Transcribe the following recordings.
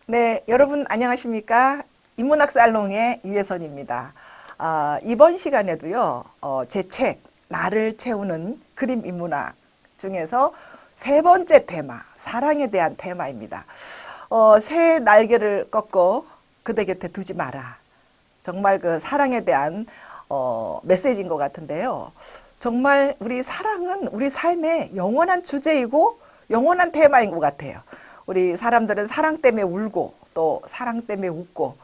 네, 여러분 안녕하십니까? 인문학 살롱의 유혜선입니다. 이번 시간에도요, 제 책 나를 채우는 그림 인문학 중에서 세 번째 테마, 사랑에 대한 테마입니다. 새 날개를 꺾고 그대 곁에 두지 마라. 정말 그 사랑에 대한 메시지인 것 같은데요. 정말 우리 사랑은 우리 삶의 영원한 주제이고 영원한 테마인 것 같아요. 우리 사람들은 사랑 때문에 울고 또 사랑 때문에 웃고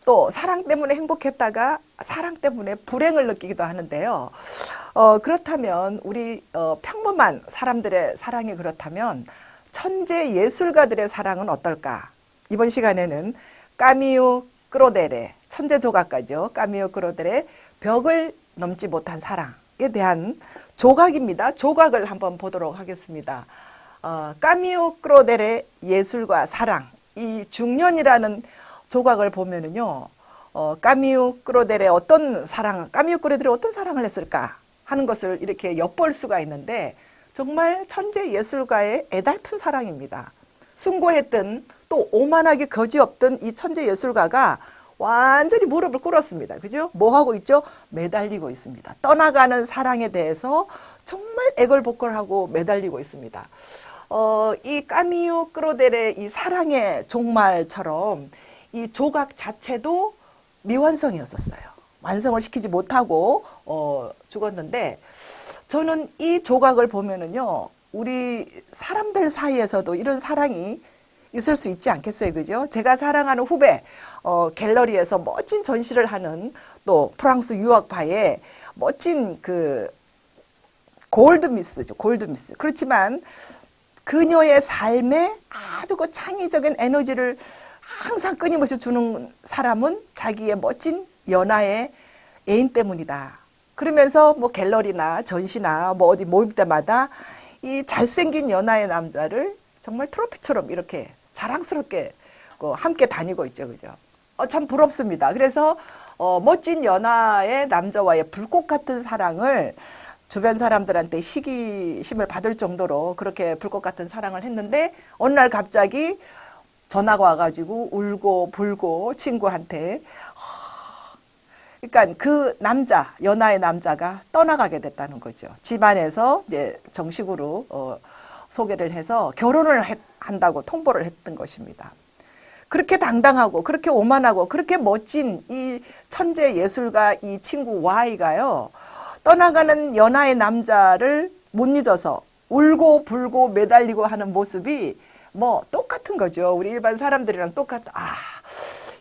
또 사랑 때문에 행복했다가 사랑 때문에 불행을 느끼기도 하는데요. 그렇다면 우리 평범한 사람들의 사랑이 그렇다면 천재 예술가들의 사랑은 어떨까? 이번 시간에는 까미유 크로델의 천재 조각가죠. 까미유 크로델의 벽을 넘지 못한 사랑에 대한 조각입니다. 조각을 한번 보도록 하겠습니다. 까미유 크로델의 예술과 사랑, 이 중년이라는 조각을 보면은요, 까미유 크로델의 어떤 사랑, 까미유 크로델이 어떤 사랑을 했을까 하는 것을 이렇게 엿볼 수가 있는데 정말 천재 예술가의 애달픈 사랑입니다. 숭고했던 또 오만하게 거지없던 이 천재 예술가가 완전히 무릎을 꿇었습니다. 그죠? 뭐 하고 있죠? 매달리고 있습니다. 떠나가는 사랑에 대해서 정말 애걸복걸하고 매달리고 있습니다. 이 까미유 크로델의 이 사랑의 종말처럼 이 조각 자체도 미완성이었었어요. 완성을 시키지 못하고 죽었는데 저는 이 조각을 보면은요, 우리 사람들 사이에서도 이런 사랑이 있을 수 있지 않겠어요, 그죠? 제가 사랑하는 후배 갤러리에서 멋진 전시를 하는 또 프랑스 유학파의 멋진 그 골드미스죠, 골드미스. 그렇지만 그녀의 삶에 아주 그 창의적인 에너지를 항상 끊임없이 주는 사람은 자기의 멋진 연하의 애인 때문이다. 그러면서 뭐 갤러리나 전시나 뭐 어디 모임 때마다 이 잘생긴 연하의 남자를 정말 트로피처럼 이렇게 자랑스럽게 함께 다니고 있죠, 그죠? 참 부럽습니다. 그래서 멋진 연하의 남자와의 불꽃 같은 사랑을 주변 사람들한테 시기심을 받을 정도로 그렇게 불꽃 같은 사랑을 했는데 어느 날 갑자기 전화가 와가지고 울고 불고 친구한테 그러니까 그 남자, 연하의 남자가 떠나가게 됐다는 거죠. 집안에서 이제 정식으로 소개를 해서 결혼을 한다고 통보를 했던 것입니다. 그렇게 당당하고 그렇게 오만하고 그렇게 멋진 이 천재 예술가 이 친구 Y가요. 떠나가는 연하의 남자를 못 잊어서 울고 불고 매달리고 하는 모습이 뭐 똑같은 거죠. 우리 일반 사람들이랑 똑같다.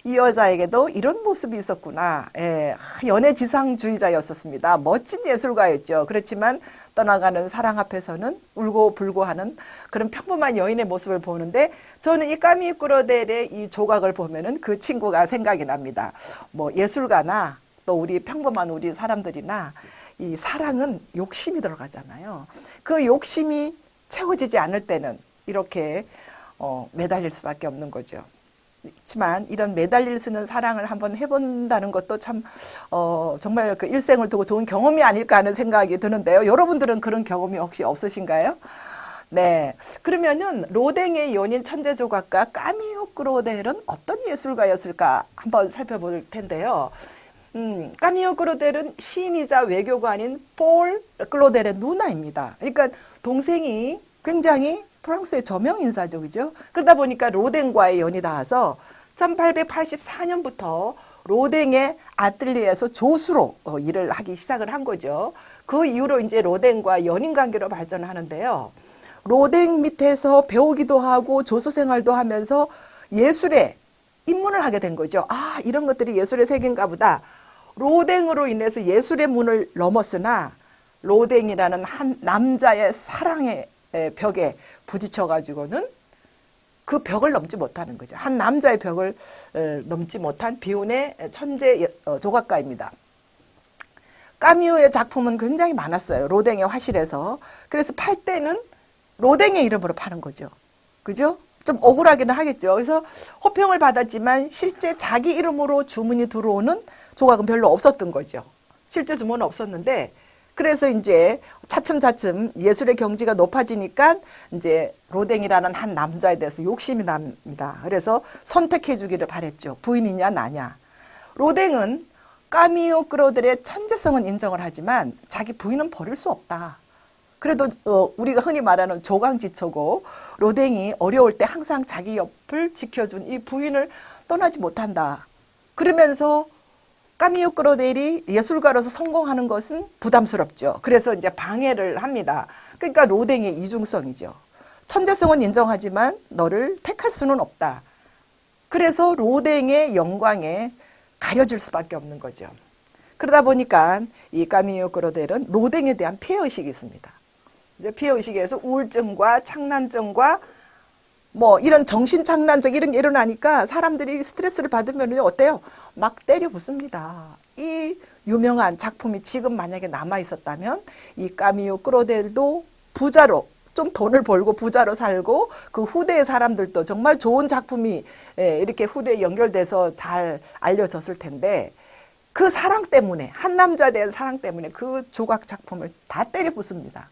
이 여자에게도 이런 모습이 있었구나. 예, 연애 지상주의자였었습니다. 멋진 예술가였죠. 그렇지만 떠나가는 사랑 앞에서는 울고 불고 하는 그런 평범한 여인의 모습을 보는데 저는 이 까미유 크로델의 이 조각을 보면은 그 친구가 생각이 납니다. 뭐 예술가나 또 우리 평범한 우리 사람들이나 이 사랑은 욕심이 들어가잖아요. 그 욕심이 채워지지 않을 때는 이렇게 매달릴 수밖에 없는 거죠. 그렇지만 이런 매달릴 수 있는 사랑을 한번 해본다는 것도 참 정말 그 일생을 두고 좋은 경험이 아닐까 하는 생각이 드는데요. 여러분들은 그런 경험이 혹시 없으신가요? 네. 그러면은 로댕의 연인 천재 조각가 까미유 크로델은 어떤 예술가였을까 한번 살펴볼 텐데요. 까미유 크로델은 시인이자 외교관인 폴 크로델의 누나입니다. 그러니까 동생이 굉장히 프랑스의 저명 인사죠, 그죠? 그러다 보니까 로댕과의 연이 닿아서 1884년부터 로댕의 아틀리에에서 조수로 일을 하기 시작을 한 거죠. 그 이후로 이제 로댕과 연인 관계로 발전하는데요. 로댕 밑에서 배우기도 하고 조수 생활도 하면서 예술에 입문을 하게 된 거죠. 이런 것들이 예술의 세계인가 보다. 로댕으로 인해서 예술의 문을 넘었으나 로댕이라는 한 남자의 사랑의 벽에 부딪혀 가지고는 그 벽을 넘지 못하는 거죠. 한 남자의 벽을 넘지 못한 비운의 천재 조각가입니다. 까미유의 작품은 굉장히 많았어요. 로댕의 화실에서. 그래서 팔 때는 로댕의 이름으로 파는 거죠. 그죠? 좀 억울하기는 하겠죠. 그래서 호평을 받았지만 실제 자기 이름으로 주문이 들어오는 조각은 별로 없었던 거죠. 실제 주문은 없었는데, 그래서 이제 차츰차츰 예술의 경지가 높아지니까 이제 로댕이라는 한 남자에 대해서 욕심이 납니다. 그래서 선택해 주기를 바랬죠. 부인이냐 나냐. 로댕은 까미오 크로델의 천재성은 인정을 하지만 자기 부인은 버릴 수 없다. 그래도 우리가 흔히 말하는 조강지처고 로댕이 어려울 때 항상 자기 옆을 지켜준 이 부인을 떠나지 못한다. 그러면서 까미오 크로델이 예술가로서 성공하는 것은 부담스럽죠. 그래서 이제 방해를 합니다. 그러니까 로댕의 이중성이죠. 천재성은 인정하지만 너를 택할 수는 없다. 그래서 로댕의 영광에 가려질 수밖에 없는 거죠. 그러다 보니까 이 까미오 크로델은 로댕에 대한 피해의식이 있습니다. 이제 피해의식에서 우울증과 창난증과 뭐 이런 정신착란적 이런 게 일어나니까 사람들이 스트레스를 받으면 어때요? 막 때려 붓습니다. 이 유명한 작품이 지금 만약에 남아 있었다면 이 까미오 크로델도 부자로 좀 돈을 벌고 부자로 살고 그 후대의 사람들도 정말 좋은 작품이 이렇게 후대에 연결돼서 잘 알려졌을 텐데 그 사랑 때문에 한 남자에 대한 사랑 때문에 그 조각 작품을 다 때려 붓습니다.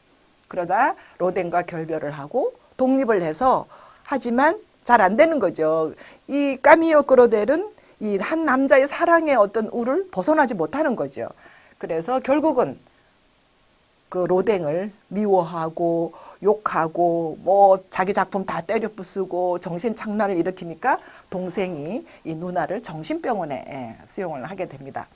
그러다 로댕과 결별을 하고 독립을 해서 하지만 잘 안 되는 거죠. 이 까미오 크로델은 이 한 남자의 사랑의 어떤 우를 벗어나지 못하는 거죠. 그래서 결국은 그 로댕을 미워하고 욕하고 뭐 자기 작품 다 때려 부수고 정신착란을 일으키니까 동생이 이 누나를 정신병원에 수용을 하게 됩니다.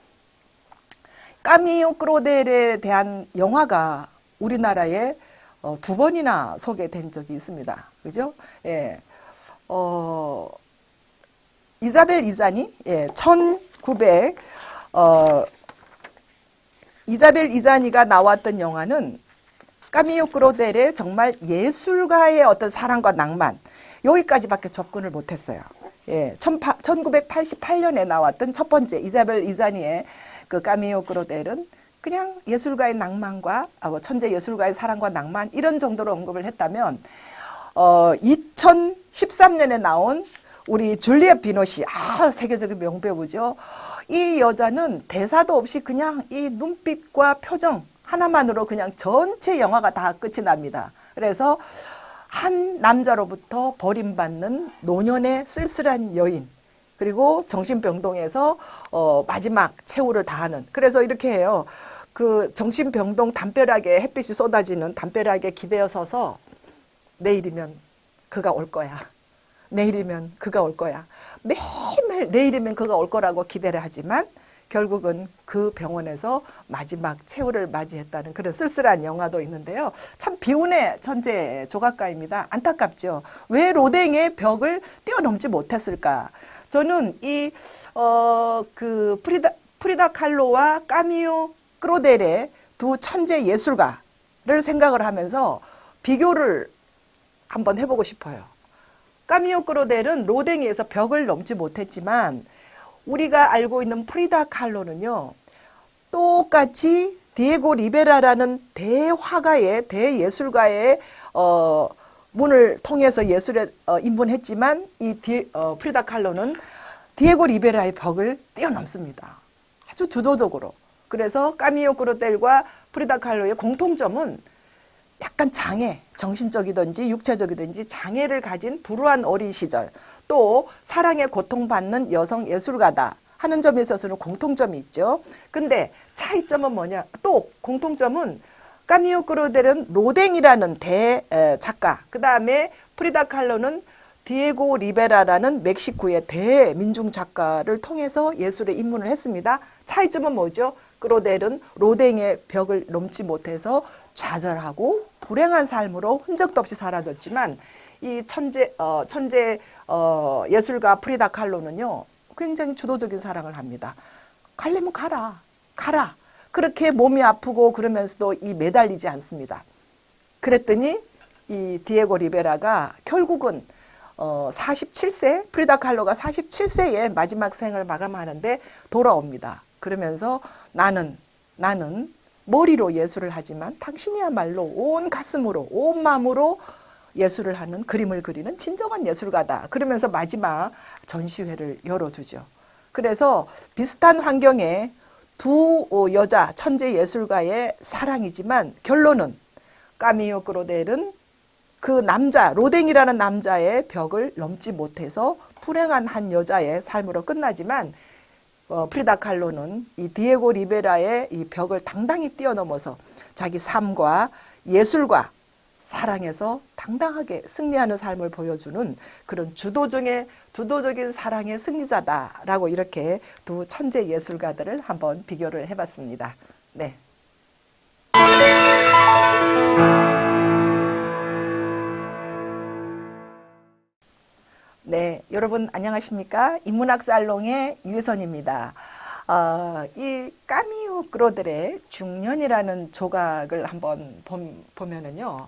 까미오 크로델에 대한 영화가 우리나라에 2번이나 소개된 적이 있습니다. 그죠? 예. 이자벨 이자니, 예, 이자벨 이자니가 나왔던 영화는 까미오 크로델의 정말 예술가의 어떤 사랑과 낭만, 여기까지밖에 접근을 못했어요. 예, 1988년에 나왔던 첫 번째 이자벨 이자니의 그 까미오 크로델은 그냥 예술가의 낭만과 천재 예술가의 사랑과 낭만 이런 정도로 언급을 했다면 2013년에 나온 우리 줄리엣 비노시 세계적인 명배우죠. 이 여자는 대사도 없이 그냥 이 눈빛과 표정 하나만으로 그냥 전체 영화가 다 끝이 납니다. 그래서 한 남자로부터 버림받는 노년의 쓸쓸한 여인 그리고 정신병동에서 마지막 최후를 다하는 그래서 이렇게 해요. 그 정신병동 담벼락에 햇빛이 쏟아지는 담벼락에 기대어 서서 내일이면 그가 올 거야. 내일이면 그가 올 거야. 매일매일 내일이면 그가 올 거라고 기대를 하지만 결국은 그 병원에서 마지막 최후를 맞이했다는 그런 쓸쓸한 영화도 있는데요. 참 비운의 천재 조각가입니다. 안타깝죠. 왜 로댕의 벽을 뛰어넘지 못했을까? 저는 이 프리다 칼로와 까미오 크로델의 두 천재 예술가를 생각을 하면서 비교를 한번 해보고 싶어요. 까미오 크로델은 로댕에 의해서 벽을 넘지 못했지만 우리가 알고 있는 프리다 칼로는요. 똑같이 디에고 리베라라는 대화가의 대예술가의 문을 통해서 예술에 입문했지만 이 프리다 칼로는 디에고 리베라의 벽을 뛰어넘습니다. 아주 주도적으로. 그래서 까미오 크로델과 프리다 칼로의 공통점은 약간 장애, 정신적이든지 육체적이든지 장애를 가진 불우한 어린 시절, 또 사랑에 고통받는 여성 예술가다 하는 점에 있어서는 공통점이 있죠. 근데 차이점은 뭐냐? 또 공통점은 까미오 크로델은 로댕이라는 대 작가, 그 다음에 프리다 칼로는 디에고 리베라라는 멕시코의 대민중 작가를 통해서 예술에 입문을 했습니다. 차이점은 뭐죠? 크로델은 로댕의 벽을 넘지 못해서 좌절하고 불행한 삶으로 흔적도 없이 사라졌지만 이 천재 예술가 프리다 칼로는요 굉장히 주도적인 사랑을 합니다. 가려면 가라. 그렇게 몸이 아프고 그러면서도 이 매달리지 않습니다. 그랬더니 이 디에고 리베라가 결국은 47세 프리다 칼로가 47세에 마지막 생을 마감하는데 돌아옵니다. 그러면서 나는 머리로 예술을 하지만 당신이야말로 온 가슴으로 온 마음으로 예술을 하는, 그림을 그리는 진정한 예술가다. 그러면서 마지막 전시회를 열어주죠. 그래서 비슷한 환경에 두 여자 천재 예술가의 사랑이지만 결론은 까미오 크로델은 그 남자, 로댕이라는 남자의 벽을 넘지 못해서 불행한 한 여자의 삶으로 끝나지만 프리다 칼로는 이 디에고 리베라의 이 벽을 당당히 뛰어넘어서 자기 삶과 예술과 사랑에서 당당하게 승리하는 삶을 보여주는 그런 주도적인 사랑의 승리자다라고 이렇게 두 천재 예술가들을 한번 비교를 해봤습니다. 네. 네, 여러분 안녕하십니까? 인문학 살롱의 유혜선입니다. 이 까미오 크로델의 중년이라는 조각을 한번 보면은요.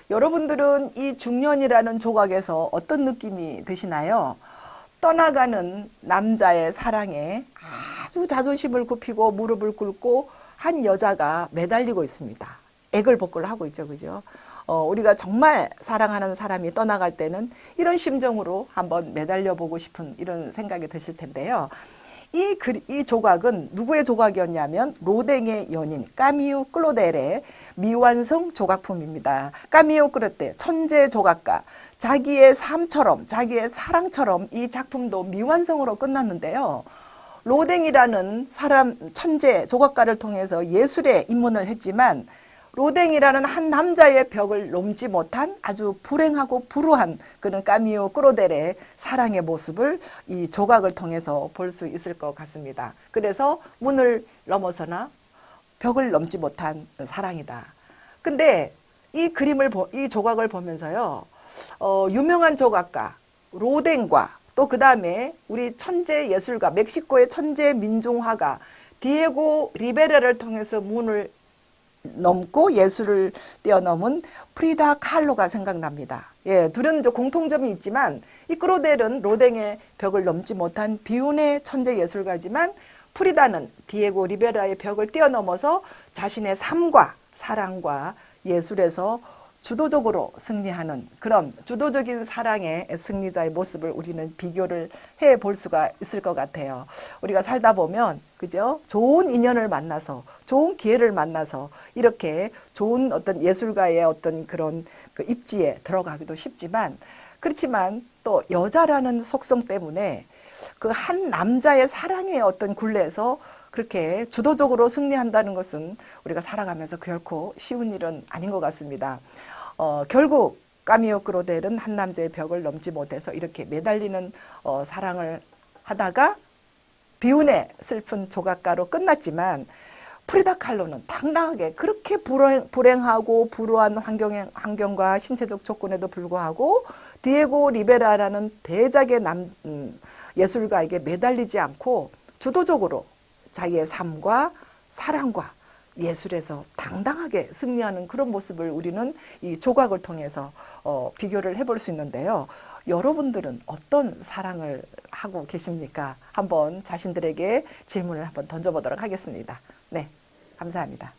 여러분들은 이 중년이라는 조각에서 어떤 느낌이 드시나요? 떠나가는 남자의 사랑에 아주 자존심을 굽히고 무릎을 꿇고 한 여자가 매달리고 있습니다. 애걸복걸을 하고 있죠, 그죠? 우리가 정말 사랑하는 사람이 떠나갈 때는 이런 심정으로 한번 매달려 보고 싶은 이런 생각이 드실 텐데요. 이 조각은 누구의 조각이었냐면 로댕의 연인 까미오 클로델의 미완성 조각품입니다. 까미오 클로델 천재 조각가, 자기의 삶처럼 자기의 사랑처럼 이 작품도 미완성으로 끝났는데요. 로댕이라는 사람 천재 조각가를 통해서 예술에 입문을 했지만 로댕이라는 한 남자의 벽을 넘지 못한 아주 불행하고 불우한 그런 까미오 크로델의 사랑의 모습을 이 조각을 통해서 볼 수 있을 것 같습니다. 그래서 문을 넘어서나 벽을 넘지 못한 사랑이다. 근데 이 조각을 보면서요, 유명한 조각가 로댕과 또 그 다음에 우리 천재 예술가, 멕시코의 천재 민중화가 디에고 리베라를 통해서 문을 넘고 예술을 뛰어넘은 프리다 칼로가 생각납니다. 예, 둘은 공통점이 있지만 이 크로델은 로댕의 벽을 넘지 못한 비운의 천재 예술가지만 프리다는 디에고 리베라의 벽을 뛰어넘어서 자신의 삶과 사랑과 예술에서 주도적으로 승리하는 그런 주도적인 사랑의 승리자의 모습을 우리는 비교를 해 볼 수가 있을 것 같아요. 우리가 살다 보면 그죠? 좋은 인연을 만나서 좋은 기회를 만나서 이렇게 좋은 어떤 예술가의 어떤 그런 그 입지에 들어가기도 쉽지만 그렇지만 또 여자라는 속성 때문에 그 한 남자의 사랑의 어떤 굴레에서 그렇게 주도적으로 승리한다는 것은 우리가 살아가면서 결코 쉬운 일은 아닌 것 같습니다. 결국 까미오 크로델은 한 남자의 벽을 넘지 못해서 이렇게 매달리는 사랑을 하다가 비운의 슬픈 조각가로 끝났지만 프리다 칼로는 당당하게 그렇게 불행하고 불우한 환경과 신체적 조건에도 불구하고 디에고 리베라라는 대작의 예술가에게 매달리지 않고 주도적으로 자기의 삶과 사랑과 예술에서 당당하게 승리하는 그런 모습을 우리는 이 조각을 통해서 비교를 해볼 수 있는데요. 여러분들은 어떤 사랑을 하고 계십니까? 한번 자신들에게 질문을 한번 던져보도록 하겠습니다. 네, 감사합니다.